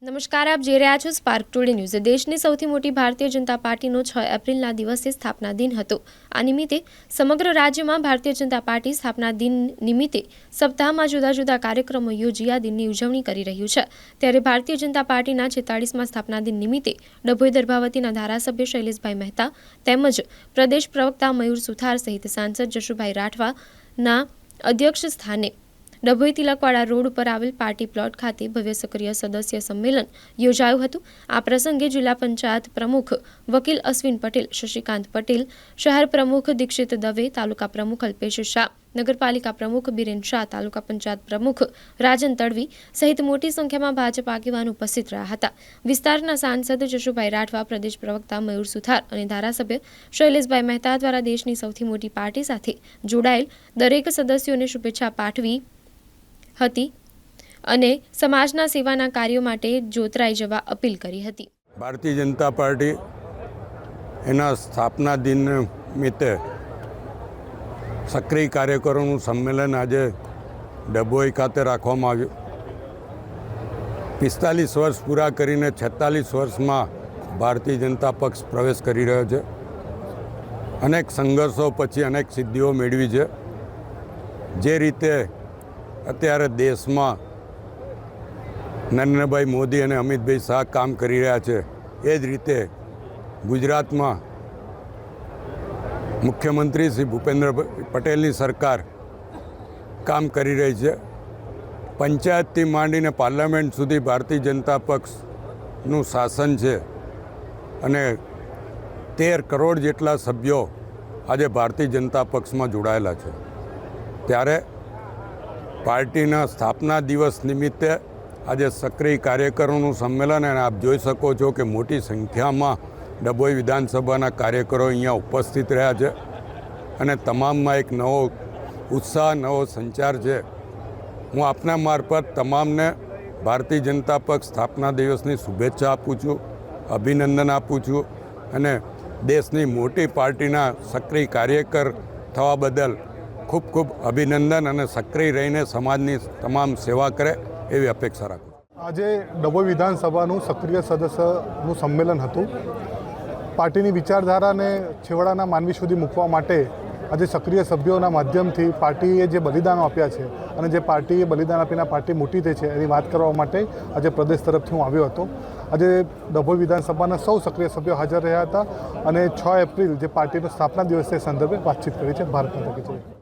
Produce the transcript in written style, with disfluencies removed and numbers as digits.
નમસ્કાર, આપ જોઈ રહ્યા છો સ્પાર્ક ટુડે ન્યૂઝ। દેશની સૌથી મોટી ભારતીય જનતા પાર્ટીનો 6 એપ્રિલના દિવસે સ્થાપના દિન હતો। આ નિમિત્તે સમગ્ર રાજ્યમાં ભારતીય જનતા પાર્ટી સ્થાપના દિન નિમિત્તે સપ્તાહમાં જુદા જુદા કાર્યક્રમો યોજી આ દિનની ઉજવણી કરી રહ્યું છે। ત્યારે ભારતીય જનતા પાર્ટીના 46મા સ્થાપના દિન નિમિત્તે ડભોઈ દર્ભાવતીના ધારાસભ્ય શૈલેષભાઈ મહેતા તેમજ પ્રદેશ પ્રવક્તા મયુર સુથાર સહિત સાંસદ જશુભાઈ રાઠવાના અધ્યક્ષ સ્થાને ડભોઈ તિલકવાડા રોડ ઉપર આવેલ પાર્ટી પ્લોટ ખાતે ભવ્ય સક્રિય સદસ્ય સંમેલન યોજાયું હતું। આ પ્રસંગે જિલ્લા પંચાયત પ્રમુખ વકીલ અશ્વિન પટેલ, શશિકાંત પટેલ, શહેર પ્રમુખ દીક્ષિત દવે, તાલુકા પ્રમુખ અલ્પેશ શાહ, નગરપાલિકા પ્રમુખ બિરેન શાહ, તાલુકા પંચાયત પ્રમુખ રાજન તડવી સહિત મોટી સંખ્યામાં ભાજપ આગેવાનો ઉપસ્થિત રહ્યા હતા। વિસ્તારના સાંસદ જશુભાઈ રાઠવા, પ્રદેશ પ્રવક્તા મયુર સુથાર અને ધારાસભ્ય શૈલેષભાઈ મહેતા દ્વારા દેશની સૌથી મોટી પાર્ટી સાથે જોડાયેલ દરેક સદસ્યોને શુભેચ્છા પાઠવી હતી અને સમાજના સેવાના કાર્યો માટે જોતરાઈ જવા અપીલ કરી હતી। ભારતીય જનતા પાર્ટી એના સ્થાપના દિન નિમિત્તે સક્રિય કાર્યકરોનું સંમેલન આજે ડભોઈ ખાતે રાખવામાં આવ્યું। 45 વર્ષ પૂરા કરીને 46 વર્ષમાં ભારતીય જનતા પક્ષ પ્રવેશ કરી રહ્યો છે। અનેક સંઘર્ષો પછી અનેક સિદ્ધિઓ મેળવી છે। જે રીતે અત્યારે દેશમાં નરેન્દ્રભાઈ મોદી અને અમિતભાઈ શાહ કામ કરી રહ્યા છે, એ જ રીતે ગુજરાતમાં મુખ્યમંત્રી શ્રી ભૂપેન્દ્રભાઈ પટેલની સરકાર કામ કરી રહી છે। પંચાયતથી માંડીને પાર્લામેન્ટ સુધી ભારતીય જનતા પક્ષનું શાસન છે અને 13 કરોડ જેટલા સભ્યો આજે ભારતીય જનતા પક્ષમાં જોડાયેલા છે। ત્યારે પાર્ટીના સ્થાપના દિવસ નિમિત્તે આજે સક્રિય કાર્યકરોનું સંમેલન, અને આપ જોઈ શકો છો કે મોટી સંખ્યામાં ડભોઈ વિધાનસભાના કાર્યકરો અહીંયા ઉપસ્થિત રહ્યા છે અને તમામમાં એક નવો ઉત્સાહ, નવો સંચાર છે। હું આપના મારફત તમામને ભારતીય જનતા પક્ષ સ્થાપના દિવસની શુભેચ્છા આપું છું, અભિનંદન આપું છું અને દેશની મોટી પાર્ટીના સક્રિય કાર્યકર થવા બદલ ખૂબ ખૂબ અભિનંદન અને સક્રિય રહીને સમાજની તમામ સેવા કરે એવી અપેક્ષા રાખું। આજે ડભોઈ વિધાનસભાનું સક્રિય સદસ્યનું સંમેલન હતું। પાર્ટીની વિચારધારાને છેવાડાના માનવી સુધી મૂકવા માટે આજે સક્રિય સભ્યોના માધ્યમથી પાર્ટીએ જે બલિદાનો આપ્યા છે અને જે પાર્ટીએ બલિદાન આપીને પાર્ટી મોટી થઈ છે એની વાત કરવા માટે આજે પ્રદેશ તરફથી હું આવ્યો હતો। આજે ડભોઈ વિધાનસભાના સૌ સક્રિય સભ્યો હાજર રહ્યા હતા અને 6 એપ્રિલ જે પાર્ટીનો સ્થાપના દિવસ છે સંદર્ભે વાતચીત કરી છે। ભારત માતા કી જય।